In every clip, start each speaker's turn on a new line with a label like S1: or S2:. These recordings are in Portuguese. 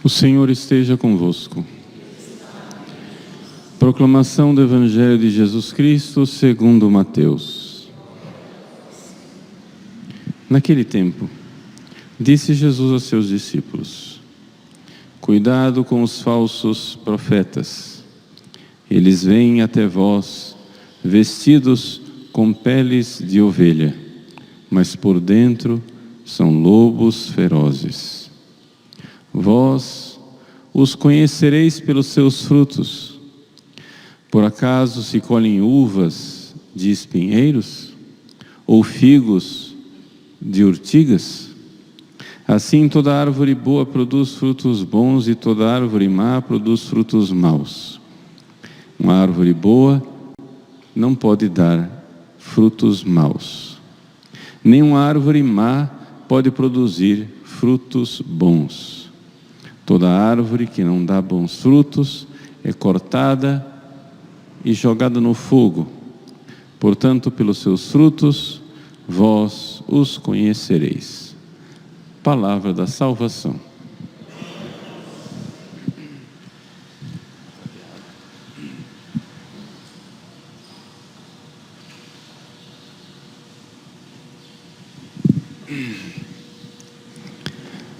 S1: O Senhor esteja convosco. Proclamação do Evangelho de Jesus Cristo segundo Mateus. Naquele tempo, disse Jesus aos seus discípulos: cuidado com os falsos profetas. Eles vêm até vós, vestidos com peles de ovelha, mas por dentro são lobos ferozes. Vós os conhecereis pelos seus frutos. Por acaso se colhem uvas de espinheiros? Ou figos de urtigas? Assim toda árvore boa produz frutos bons, e toda árvore má produz frutos maus. Uma árvore boa não pode dar frutos maus. Nem uma árvore má pode produzir frutos bons. Toda árvore que não dá bons frutos é cortada e jogada no fogo. Portanto, pelos seus frutos, vós os conhecereis. Palavra da salvação.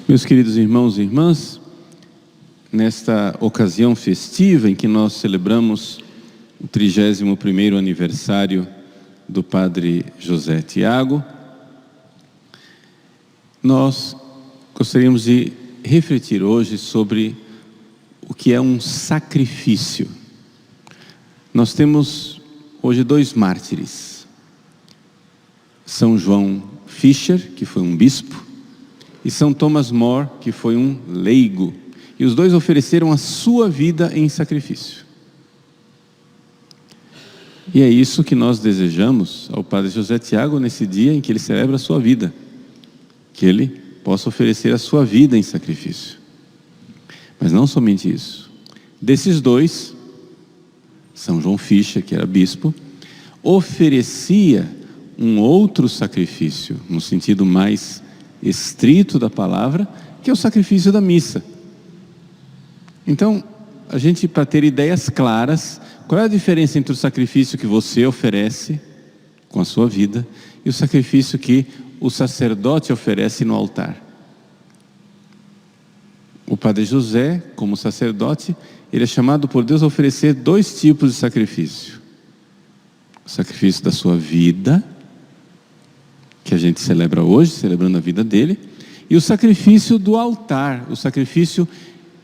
S1: Meus queridos irmãos e irmãs, nesta ocasião festiva em que nós celebramos o 31º aniversário do Padre José Tiago, nós gostaríamos de refletir hoje sobre o que é um sacrifício. Nós temos hoje dois mártires: São João Fischer, que foi um bispo, e São Thomas More, que foi um leigo. E os dois ofereceram a sua vida em sacrifício. E é isso que nós desejamos ao Padre José Tiago nesse dia em que ele celebra a sua vida. Que ele possa oferecer a sua vida em sacrifício. Mas não somente isso. Desses dois, São João Fischer, que era bispo, oferecia um outro sacrifício, no sentido mais estrito da palavra, que é o sacrifício da missa. Então, a gente, para ter ideias claras, qual é a diferença entre o sacrifício que você oferece com a sua vida e o sacrifício que o sacerdote oferece no altar? O Padre José, como sacerdote, ele é chamado por Deus a oferecer dois tipos de sacrifício: o sacrifício da sua vida, que a gente celebra hoje, celebrando a vida dele, e o sacrifício do altar, o sacrifício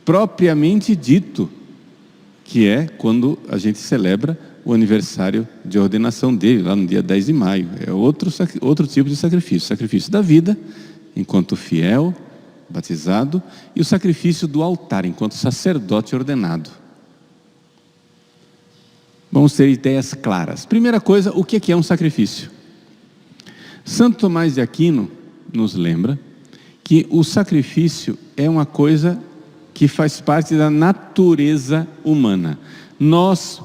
S1: propriamente dito, que é quando a gente celebra o aniversário de ordenação dele, lá no dia 10 de maio. É outro tipo de sacrifício: o sacrifício da vida, enquanto fiel, batizado, e o sacrifício do altar, enquanto sacerdote ordenado. Vamos ter ideias claras. Primeira coisa, o que é um sacrifício? Santo Tomás de Aquino nos lembra que o sacrifício é uma coisa que faz parte da natureza humana. Nós,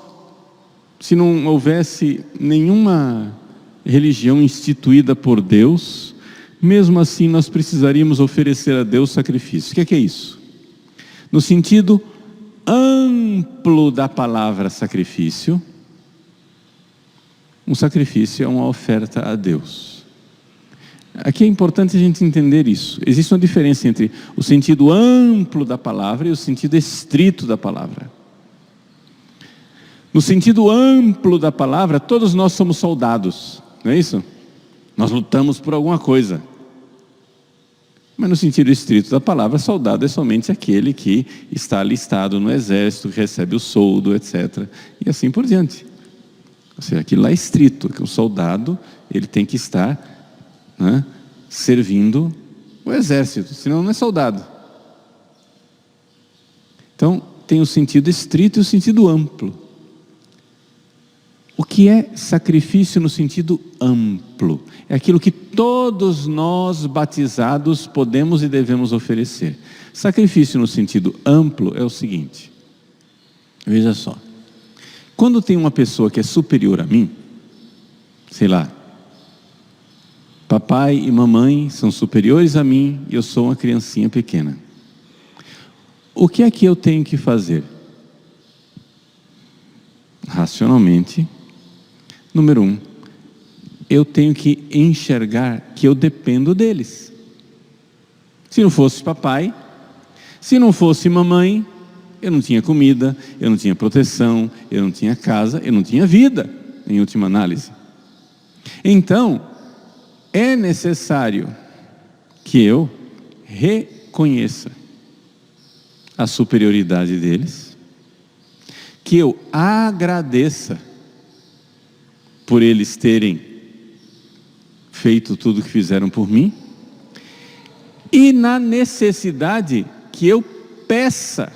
S1: se não houvesse nenhuma religião instituída por Deus, mesmo assim nós precisaríamos oferecer a Deus sacrifício. O que é isso? No sentido amplo da palavra sacrifício, um sacrifício é uma oferta a Deus. Aqui é importante a gente entender isso. Existe uma diferença entre o sentido amplo da palavra e o sentido estrito da palavra. No sentido amplo da palavra, todos nós somos soldados, não é isso? Nós lutamos por alguma coisa. Mas no sentido estrito da palavra, soldado é somente aquele que está alistado no exército, que recebe o soldo, etc. E assim por diante. Ou seja, aquilo lá é estrito, que o soldado ele tem que estar servindo o exército, senão não é soldado. Então tem o sentido estrito e o sentido amplo. O que é sacrifício no sentido amplo? É aquilo que todos nós batizados podemos e devemos oferecer. Sacrifício no sentido amplo é o seguinte, veja só, quando tem uma pessoa que é superior a mim, sei lá, papai e mamãe são superiores a mim e eu sou uma criancinha pequena. O que é que eu tenho que fazer? Racionalmente, número 1, eu tenho que enxergar que eu dependo deles. Se não fosse papai, se não fosse mamãe, eu não tinha comida, eu não tinha proteção, eu não tinha casa, eu não tinha vida, em última análise. Então, é necessário que eu reconheça a superioridade deles, que eu agradeça por eles terem feito tudo o que fizeram por mim, e na necessidade que eu peça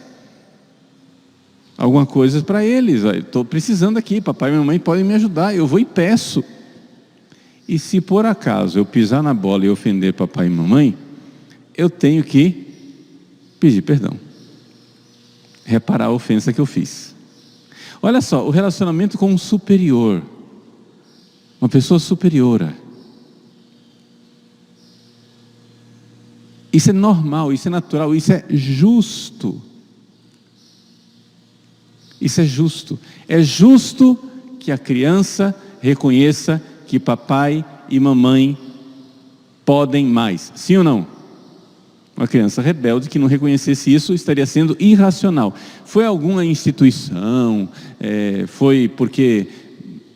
S1: alguma coisa para eles. Estou precisando aqui, papai e mamãe podem me ajudar, eu vou e peço. E se por acaso eu pisar na bola e ofender papai e mamãe, eu tenho que pedir perdão, reparar a ofensa que eu fiz. Olha só, o relacionamento com um superior, uma pessoa superiora, isso é normal, isso é natural, isso é justo. Isso é justo. É justo que a criança reconheça que papai e mamãe podem mais. Sim ou não? Uma criança rebelde que não reconhecesse isso estaria sendo irracional. Foi alguma instituição, foi porque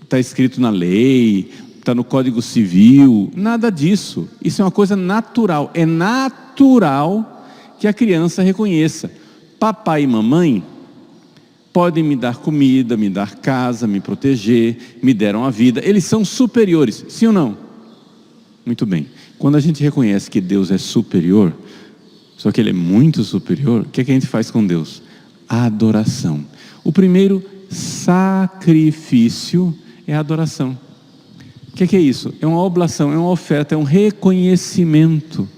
S1: está escrito na lei, está no Código Civil, nada disso. Isso é uma coisa natural. É natural que a criança reconheça. Papai e mamãe podem me dar comida, me dar casa, me proteger, me deram a vida. Eles são superiores, sim ou não? Muito bem. Quando a gente reconhece que Deus é superior, só que Ele é muito superior, o que é que a gente faz com Deus? A adoração. O primeiro sacrifício é a adoração. O que é isso? É uma oblação, é uma oferta, é um reconhecimento.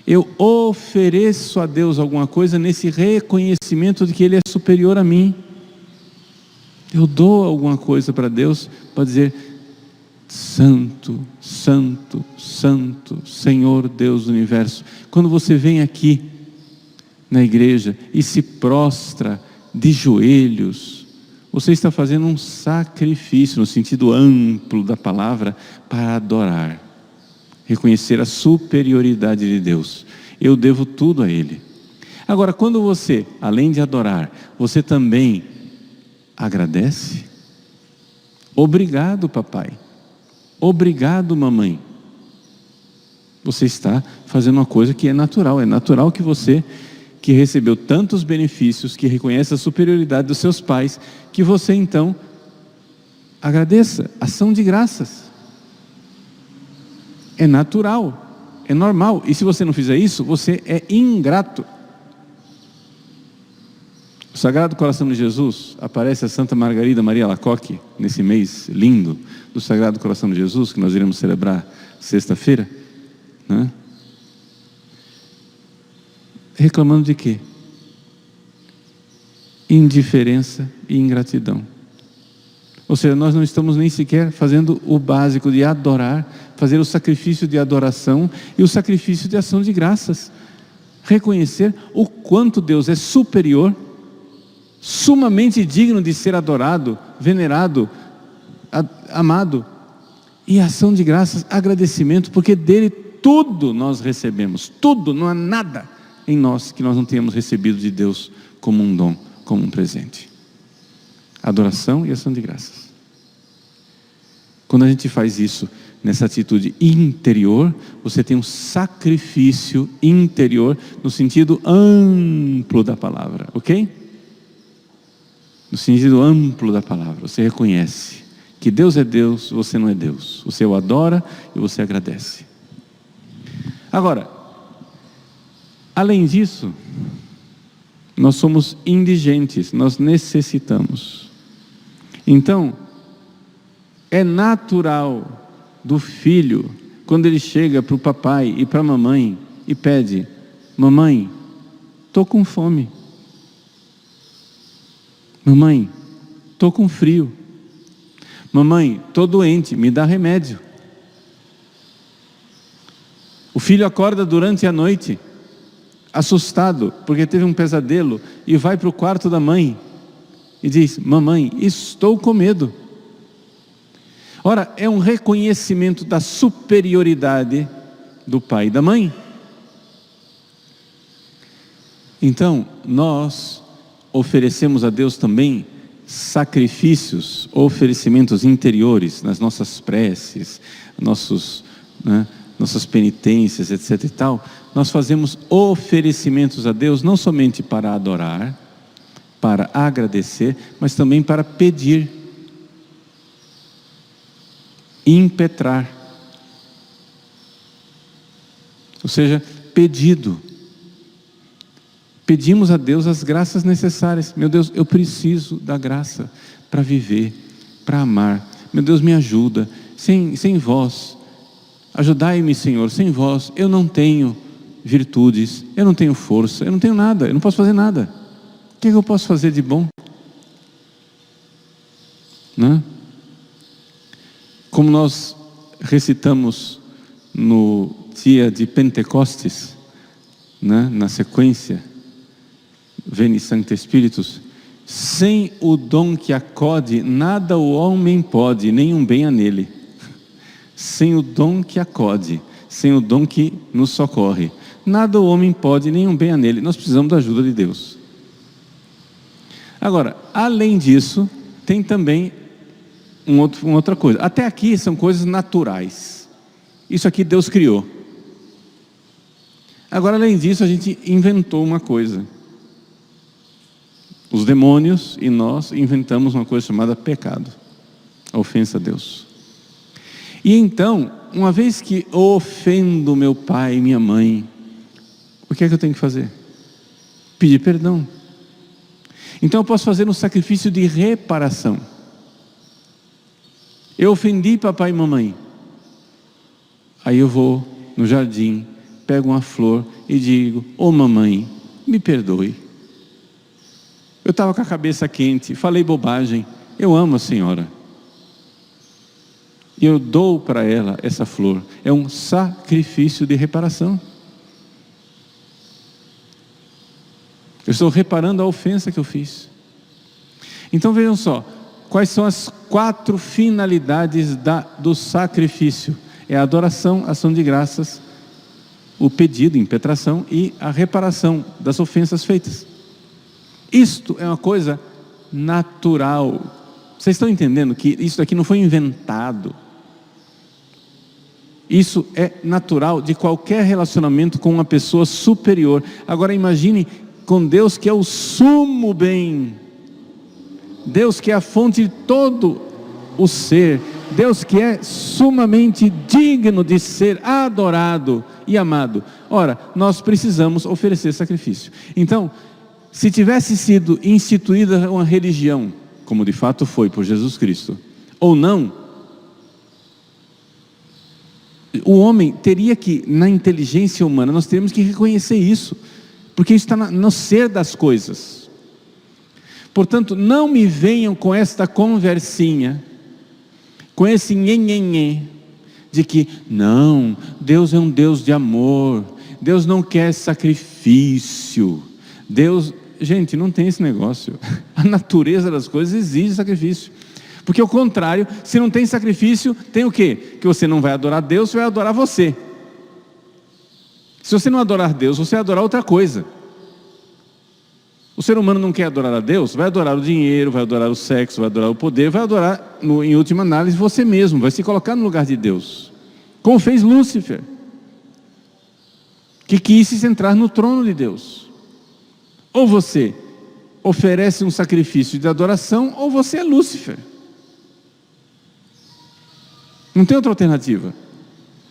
S1: Eu ofereço a Deus alguma coisa nesse reconhecimento de que Ele é superior a mim. Eu dou alguma coisa para Deus para dizer: Santo, Santo, Santo, Senhor Deus do Universo. Quando você vem aqui na igreja e se prostra de joelhos, você está fazendo um sacrifício no sentido amplo da palavra para adorar, reconhecer a superioridade de Deus. Eu devo tudo a Ele. Agora, quando você, além de adorar, você também agradece. Obrigado, papai. Obrigado, mamãe. Você está fazendo uma coisa que é natural. É natural que você, que recebeu tantos benefícios, que reconhece a superioridade dos seus pais, que você então agradeça. Ação de graças. É natural, é normal. E se você não fizer isso, você é ingrato. O Sagrado Coração de Jesus, aparece a Santa Margarida Maria Alacoque, nesse mês lindo do Sagrado Coração de Jesus, que nós iremos celebrar sexta-feira, né? Reclamando de quê? Indiferença e ingratidão. Ou seja, nós não estamos nem sequer fazendo o básico de adorar, fazer o sacrifício de adoração e o sacrifício de ação de graças. Reconhecer o quanto Deus é superior, sumamente digno de ser adorado, venerado, amado. E ação de graças, agradecimento, porque dele tudo nós recebemos. Tudo, não há nada em nós que nós não tenhamos recebido de Deus como um dom, como um presente. Adoração e ação de graças. Quando a gente faz isso nessa atitude interior, você tem um sacrifício interior no sentido amplo da palavra, ok? No sentido amplo da palavra, você reconhece que Deus é Deus, você não é Deus. Você o adora e você agradece. Agora, além disso, nós somos indigentes, nós necessitamos. Então, É natural do filho, quando ele chega para o papai e para a mamãe e pede: mamãe, estou com fome. Mamãe, estou com frio. Mamãe, estou doente, me dá remédio. O filho acorda durante a noite, assustado, porque teve um pesadelo, e vai para o quarto da mãe e diz: mamãe, estou com medo. Ora, é um reconhecimento da superioridade do pai e da mãe. Então, nós oferecemos a Deus também sacrifícios, oferecimentos interiores nas nossas preces, nossas penitências, etc. e tal. Nós fazemos oferecimentos a Deus não somente para adorar, para agradecer, mas também para pedir, impetrar, ou seja, pedido. Pedimos a Deus as graças necessárias. Meu Deus, eu preciso da graça para viver, para amar. Meu Deus, me ajuda. Sem vós, ajudai-me, Senhor. Sem vós, eu não tenho virtudes, eu não tenho força, eu não tenho nada, eu não posso fazer nada. O que eu posso fazer de bom? Não? Como nós recitamos no dia de Pentecostes, né, na sequência, Veni Sancte Spiritus, sem o dom que acode, nada o homem pode, nenhum bem há nele. Sem o dom que acode, sem o dom que nos socorre, nada o homem pode, nenhum bem há nele. Nós precisamos da ajuda de Deus. Agora, além disso, tem também uma outra coisa. Até aqui são coisas naturais. Isso aqui Deus criou. Agora, além disso, a gente inventou uma coisa. Os demônios e nós inventamos uma coisa chamada pecado, a ofensa a Deus. E então, uma vez que ofendo meu pai e minha mãe, o que é que eu tenho que fazer? Pedir perdão. Então eu posso fazer um sacrifício de reparação. Eu ofendi papai e mamãe. Aí eu vou no jardim, pego uma flor e digo: ô mamãe, me perdoe. Eu estava com a cabeça quente, falei bobagem, eu amo a senhora. E eu dou para ela essa flor. É um sacrifício de reparação. Eu estou reparando a ofensa que eu fiz. Então vejam só, quais são as 4 finalidades do sacrifício? É a adoração, ação de graças, o pedido, impetração e a reparação das ofensas feitas. Isto é uma coisa natural. Vocês estão entendendo que isso aqui não foi inventado? Isso é natural de qualquer relacionamento com uma pessoa superior. Agora imagine com Deus, que é o sumo bem, Deus que é a fonte de todo o ser, Deus que é sumamente digno de ser adorado e amado. Ora, nós precisamos oferecer sacrifício. Então, se tivesse sido instituída uma religião, como de fato foi por Jesus Cristo, ou não, o homem teria que, na inteligência humana, nós teríamos que reconhecer isso, porque isso está no ser das coisas. Portanto, não me venham com esta conversinha, com esse nhenhenhê, de que, não, Deus é um Deus de amor, Deus não quer sacrifício, Deus... Gente, não tem esse negócio. A natureza das coisas exige sacrifício. Porque ao contrário, se não tem sacrifício, tem o quê? Que você não vai adorar Deus, você vai adorar você. Se você não adorar Deus, você vai adorar outra coisa. O ser humano não quer adorar a Deus, vai adorar o dinheiro, vai adorar o sexo, vai adorar o poder, vai adorar, em última análise, você mesmo, vai se colocar no lugar de Deus. Como fez Lúcifer, que quis se centrar no trono de Deus. Ou você oferece um sacrifício de adoração, ou você é Lúcifer. Não tem outra alternativa.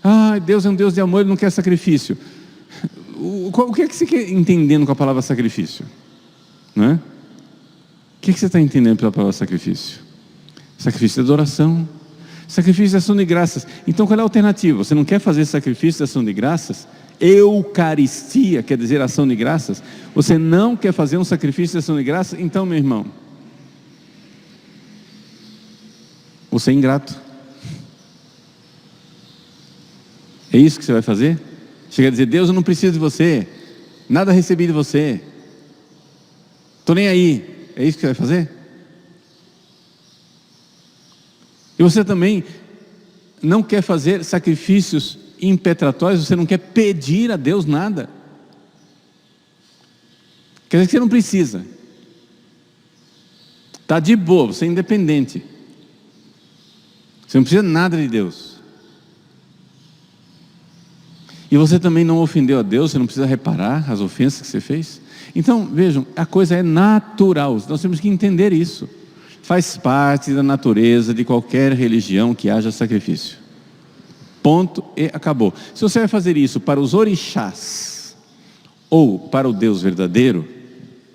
S1: Ah, Deus é um Deus de amor, Ele não quer sacrifício. O que é que você quer entendendo com a palavra sacrifício? Não é? O que é que você está entendendo pela palavra sacrifício? Sacrifício de adoração, Sacrifício de ação de graças. Então qual é a alternativa? Você não quer fazer sacrifício de ação de graças? Eucaristia quer dizer ação de graças. Você não quer fazer um sacrifício de ação de graças? Então, meu irmão, você é ingrato. É isso que você vai fazer? Chega a dizer: Deus, eu não preciso de você, nada recebi de você, estou nem aí. É isso que você vai fazer? E você também não quer fazer sacrifícios impetratórios, você não quer pedir a Deus nada. Quer dizer que você não precisa. Está de boa, você é independente. Você não precisa nada de Deus. E você também não ofendeu a Deus, você não precisa reparar as ofensas que você fez. Então, vejam, a coisa é natural, nós temos que entender isso. Faz parte da natureza de qualquer religião que haja sacrifício. Ponto e acabou. Se você vai fazer isso para os orixás ou para o Deus verdadeiro,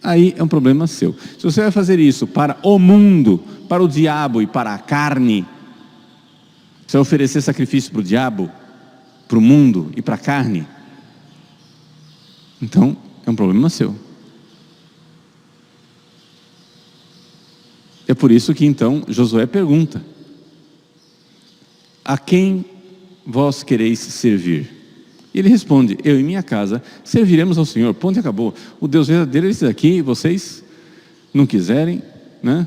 S1: aí é um problema seu. Se você vai fazer isso para o mundo, para o diabo e para a carne, você vai oferecer sacrifício para o diabo, para o mundo e para a carne, então é um problema seu. É por isso que então Josué pergunta: a quem vós quereis servir? E ele responde: eu e minha casa serviremos ao Senhor. Ponto e acabou. O Deus verdadeiro é esse daqui. Vocês não quiserem, né?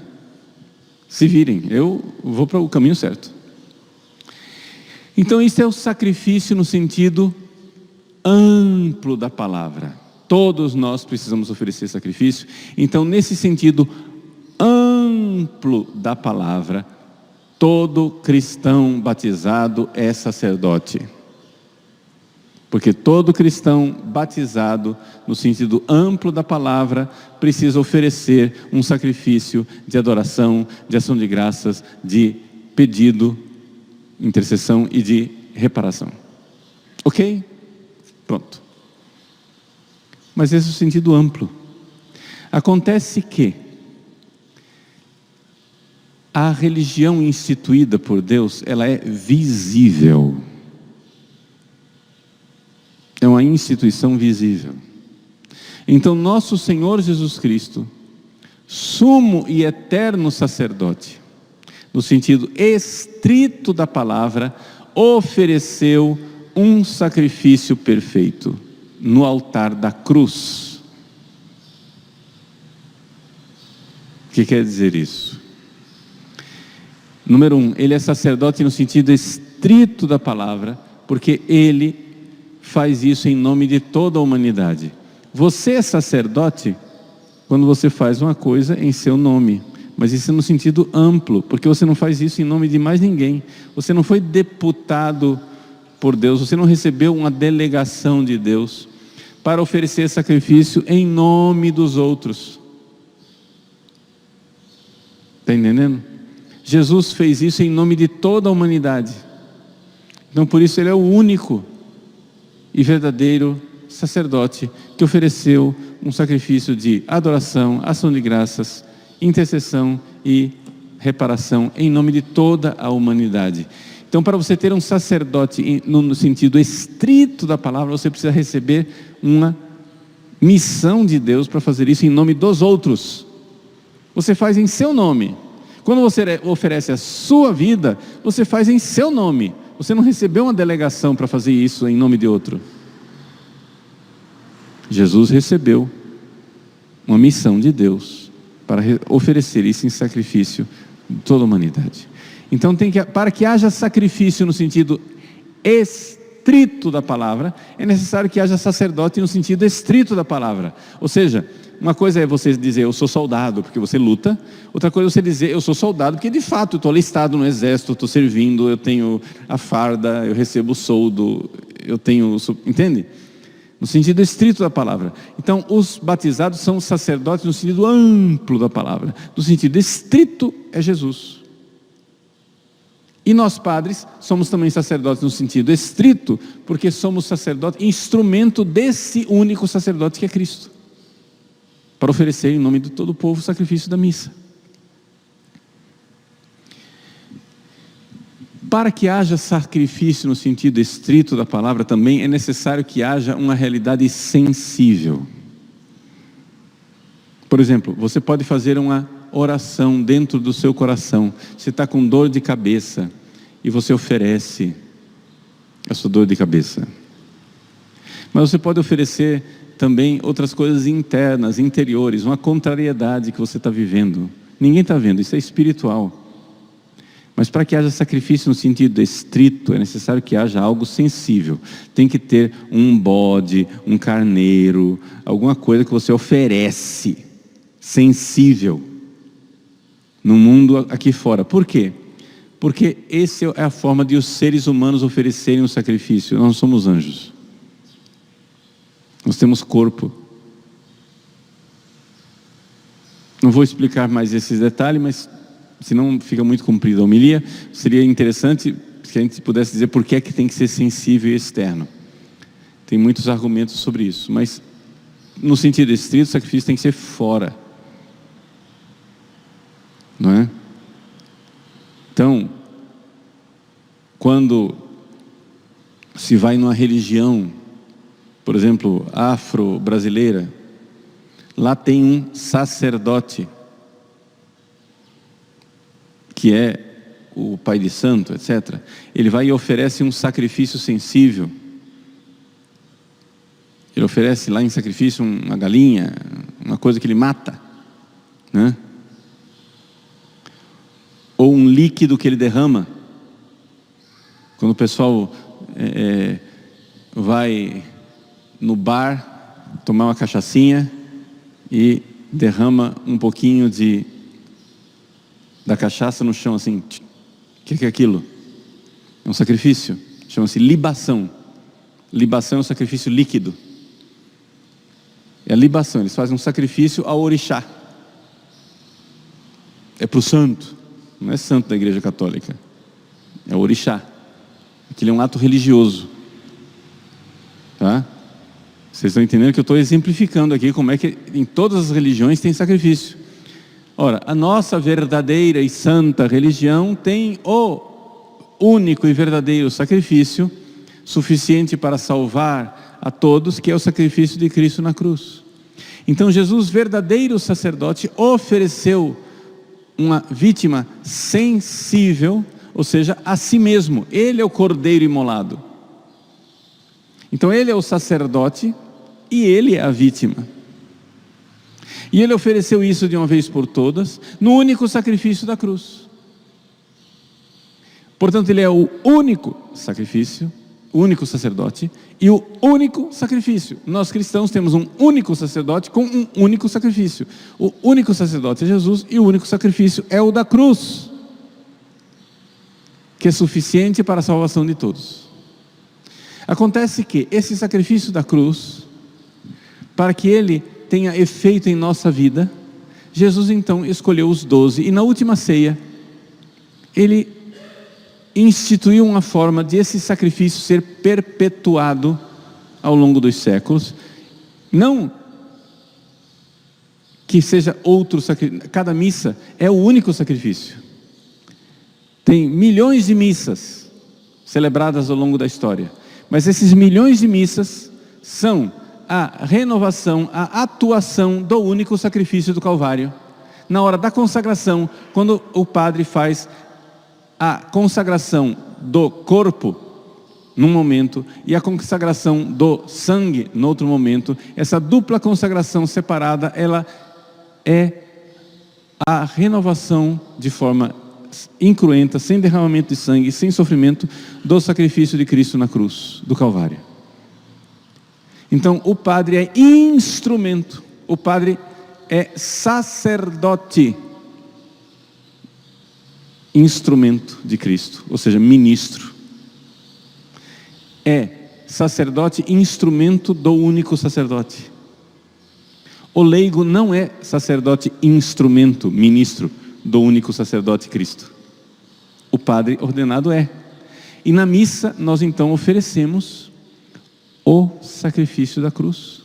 S1: Se virem, eu vou para o caminho certo. Então isso é o sacrifício no sentido amplo da palavra. Todos nós precisamos oferecer sacrifício. Então, nesse sentido amplo da palavra, todo cristão batizado é sacerdote. Porque todo cristão batizado, no sentido amplo da palavra, precisa oferecer um sacrifício de adoração, de ação de graças, de pedido, intercessão e de reparação. Ok? Pronto. Mas esse é o sentido amplo. Acontece que a religião instituída por Deus, ela é visível. É uma instituição visível. Então nosso Senhor Jesus Cristo, sumo e eterno sacerdote, no sentido estrito da palavra, ofereceu um sacrifício perfeito no altar da cruz. O que quer dizer isso? Número 1, ele é sacerdote no sentido estrito da palavra, porque ele faz isso em nome de toda a humanidade. Você é sacerdote quando você faz uma coisa em seu nome, mas isso é no sentido amplo, porque você não faz isso em nome de mais ninguém. Você não foi deputado por Deus, você não recebeu uma delegação de Deus para oferecer sacrifício em nome dos outros. Está entendendo? Jesus fez isso em nome de toda a humanidade. Então por isso ele é o único e verdadeiro sacerdote que ofereceu um sacrifício de adoração, ação de graças, intercessão e reparação em nome de toda a humanidade. Então, para você ter um sacerdote no sentido estrito da palavra, você precisa receber uma missão de Deus para fazer isso em nome dos outros. Você faz em seu nome. Quando você oferece a sua vida, você faz em seu nome. Você não recebeu uma delegação para fazer isso em nome de outro. Jesus recebeu uma missão de Deus para oferecer isso em sacrifício de toda a humanidade. Então, para que haja sacrifício no sentido estrito da palavra, é necessário que haja sacerdote no sentido estrito da palavra. Ou seja, uma coisa é você dizer eu sou soldado porque você luta, outra coisa é você dizer eu sou soldado porque de fato eu estou alistado no exército, estou servindo, eu tenho a farda, eu recebo o soldo, eu tenho, entende? No sentido estrito da palavra. Então os batizados são sacerdotes no sentido amplo da palavra. No sentido estrito é Jesus. E nós padres somos também sacerdotes no sentido estrito, porque somos sacerdotes, instrumento desse único sacerdote que é Cristo, para oferecer em nome de todo o povo o sacrifício da missa. para que haja sacrifício no sentido estrito da palavra também é necessário que haja uma realidade sensível. Por exemplo, você pode fazer uma oração dentro do seu coração. Você está com dor de cabeça e você oferece a sua dor de cabeça. Mas você pode oferecer também outras coisas internas, interiores, uma contrariedade que você está vivendo. Ninguém está vendo, isso é espiritual. Mas para que haja sacrifício no sentido estrito, é necessário que haja algo sensível. Tem que ter um bode, um carneiro, alguma coisa que você oferece, sensível, no mundo aqui fora. Por quê? Porque essa é a forma de os seres humanos oferecerem o sacrifício. Nós não somos anjos. Nós temos corpo. Não vou explicar mais esses detalhes, mas senão fica muito comprida a homilia. Seria interessante se a gente pudesse dizer por que é que tem que ser sensível e externo. Tem muitos argumentos sobre isso, mas no sentido estrito, o sacrifício tem que ser fora. Não é? Então, quando se vai numa religião, por exemplo, afro-brasileira, lá tem um sacerdote, que é o pai de santo, etc. Ele vai e oferece um sacrifício sensível. Ele oferece lá em sacrifício uma galinha, uma coisa que ele mata, né? Ou um líquido que ele derrama. Quando o pessoal vai no bar tomar uma cachaçinha e derrama um pouquinho da cachaça no chão assim. O que é aquilo? É um sacrifício, chama-se libação. Libação é um sacrifício líquido. É a libação, eles fazem um sacrifício ao orixá. É para o santo, não é santo da igreja católica, é o orixá. Aquilo é um ato religioso, tá? Vocês estão entendendo que eu estou exemplificando aqui como é que em todas as religiões tem sacrifício. Ora, a nossa verdadeira e santa religião tem o único e verdadeiro sacrifício suficiente para salvar a todos, que é o sacrifício de Cristo na cruz. Então Jesus, verdadeiro sacerdote, ofereceu uma vítima sensível, ou seja, a si mesmo. Ele é o cordeiro imolado. Então ele é o sacerdote e ele é a vítima. E ele ofereceu isso de uma vez por todas, no único sacrifício da cruz. Portanto, ele é o único sacrifício, o único sacerdote e o único sacrifício. Nós cristãos temos um único sacerdote com um único sacrifício. O único sacerdote é Jesus e o único sacrifício é o da cruz, que é suficiente para a salvação de todos. Acontece que esse sacrifício da cruz, para que ele tenha efeito em nossa vida, Jesus então escolheu os 12 e na última ceia ele instituiu uma forma de esse sacrifício ser perpetuado ao longo dos séculos. Não que seja outro sacrifício, cada missa é o único sacrifício. Tem milhões de missas celebradas ao longo da história, mas esses milhões de missas são a renovação, a atuação do único sacrifício do Calvário. Na hora da consagração, quando o padre faz a consagração do corpo num momento e a consagração do sangue no outro momento, essa dupla consagração separada, ela é a renovação de forma incruenta, sem derramamento de sangue, sem sofrimento, do sacrifício de Cristo na cruz do Calvário. Então o padre é instrumento, o padre é sacerdote, instrumento de Cristo, ou seja, ministro. É sacerdote, instrumento do único sacerdote. O leigo não é sacerdote, instrumento, ministro do único sacerdote Cristo. O padre ordenado é. E na missa nós então oferecemos o sacrifício da cruz,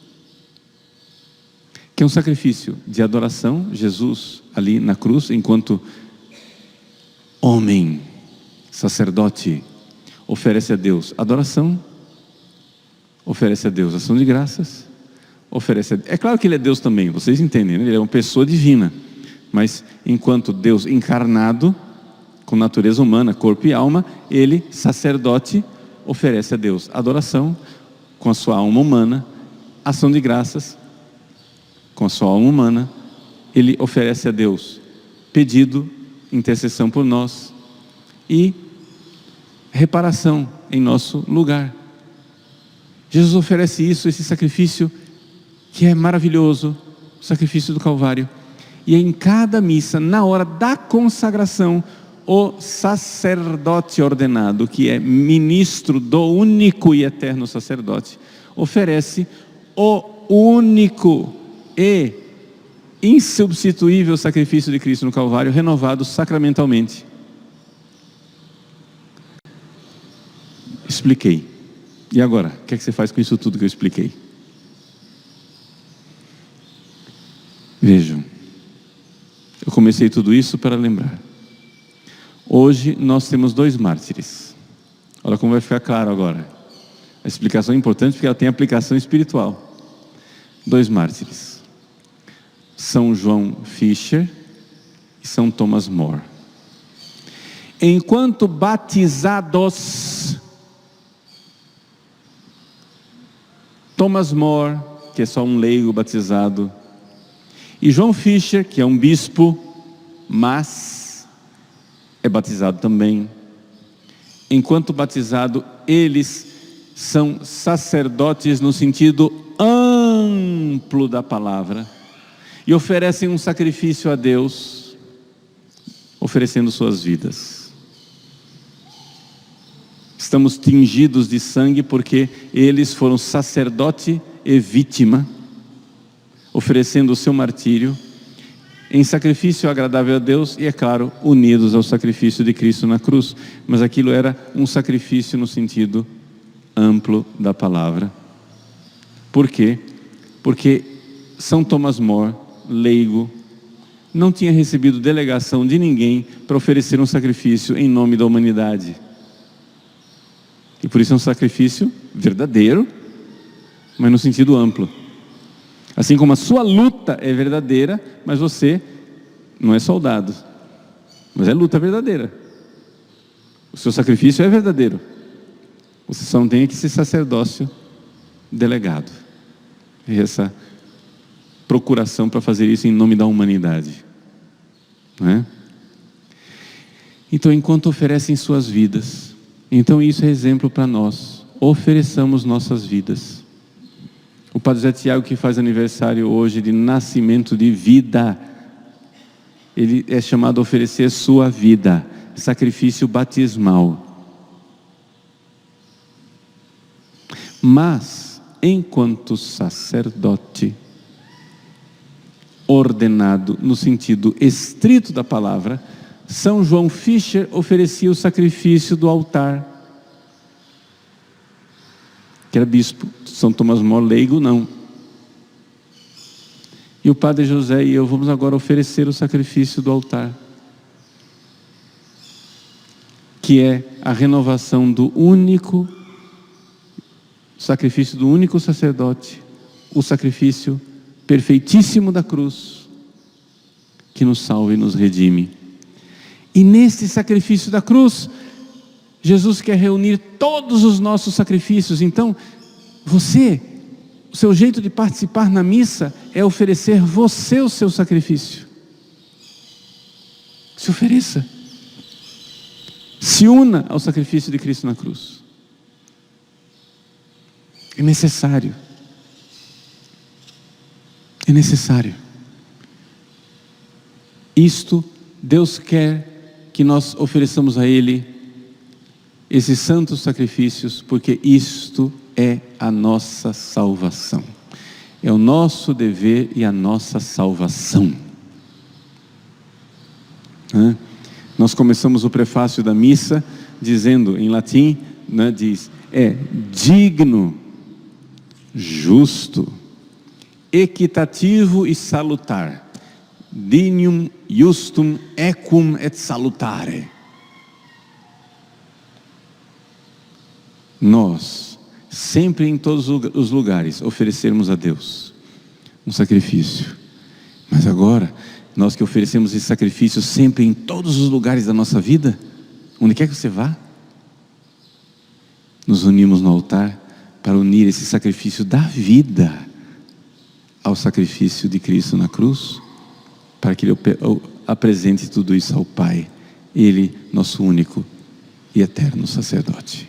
S1: que é um sacrifício de adoração. Jesus ali na cruz, enquanto homem, sacerdote, oferece a Deus adoração, oferece a Deus ação de graças, é claro que ele é Deus também, vocês entendem, né? Ele é uma pessoa divina, mas enquanto Deus encarnado, com natureza humana, corpo e alma, ele, sacerdote, oferece a Deus adoração, com a sua alma humana, ação de graças, com a sua alma humana, ele oferece a Deus pedido, intercessão por nós e reparação em nosso lugar. Jesus oferece isso, esse sacrifício que é maravilhoso, o sacrifício do Calvário. E em cada missa, na hora da consagração, o sacerdote ordenado, que é ministro do único e eterno sacerdote, oferece o único e insubstituível sacrifício de Cristo no Calvário, renovado sacramentalmente. Expliquei. E agora? O que é que você faz com isso tudo que eu expliquei? Vejam, eu comecei tudo isso para lembrar. Hoje nós temos 2 mártires. Olha como vai ficar claro agora. A explicação é importante porque ela tem aplicação espiritual. 2 mártires. São João Fisher e São Thomas More. Enquanto batizados, Thomas More, que é só um leigo batizado, e João Fisher, que é um bispo, mas é batizado também. Enquanto batizado, eles são sacerdotes no sentido amplo da palavra e oferecem um sacrifício a Deus, oferecendo suas vidas. Estamos tingidos de sangue porque eles foram sacerdote e vítima, oferecendo o seu martírio em sacrifício agradável a Deus e, é claro, unidos ao sacrifício de Cristo na cruz. Mas aquilo era um sacrifício no sentido amplo da palavra. Por quê? Porque São Thomas More, leigo, não tinha recebido delegação de ninguém para oferecer um sacrifício em nome da humanidade. E por isso é um sacrifício verdadeiro, mas no sentido amplo. Assim como a sua luta é verdadeira, mas você não é soldado, mas é luta verdadeira. O seu sacrifício é verdadeiro. Você só não tem que ser sacerdócio delegado. E essa procuração para fazer isso em nome da humanidade. Não é? Então, enquanto oferecem suas vidas, então isso é exemplo para nós. Ofereçamos nossas vidas. O Padre José Tiago, que faz aniversário hoje de nascimento de vida, ele é chamado a oferecer sua vida, sacrifício batismal. Mas, enquanto sacerdote, ordenado no sentido estrito da palavra, São João Fisher oferecia o sacrifício do altar, que era bispo. São Tomás More, leigo, não. E o Padre José e eu vamos agora oferecer o sacrifício do altar, que é a renovação do único sacrifício do único sacerdote, o sacrifício perfeitíssimo da cruz, que nos salva e nos redime. E neste sacrifício da cruz, Jesus quer reunir todos os nossos sacrifícios. Então, o seu jeito de participar na missa é oferecer você o seu sacrifício. Se ofereça. Se una ao sacrifício de Cristo na cruz. É necessário. É necessário. Isto, Deus quer que nós ofereçamos a Ele esses santos sacrifícios, porque isto é a nossa salvação. É o nosso dever e a nossa salvação. Nós começamos o prefácio da missa dizendo em latim, diz, é digno, justo, equitativo e salutar. Dignum justum equum et salutare. nós, sempre em todos os lugares, oferecermos a Deus um sacrifício. Mas agora, nós que oferecemos esse sacrifício sempre em todos os lugares da nossa vida, onde quer que você vá, nos unimos no altar para unir esse sacrifício da vida ao sacrifício de Cristo na cruz, para que Ele apresente tudo isso ao Pai, Ele, nosso único e eterno sacerdote.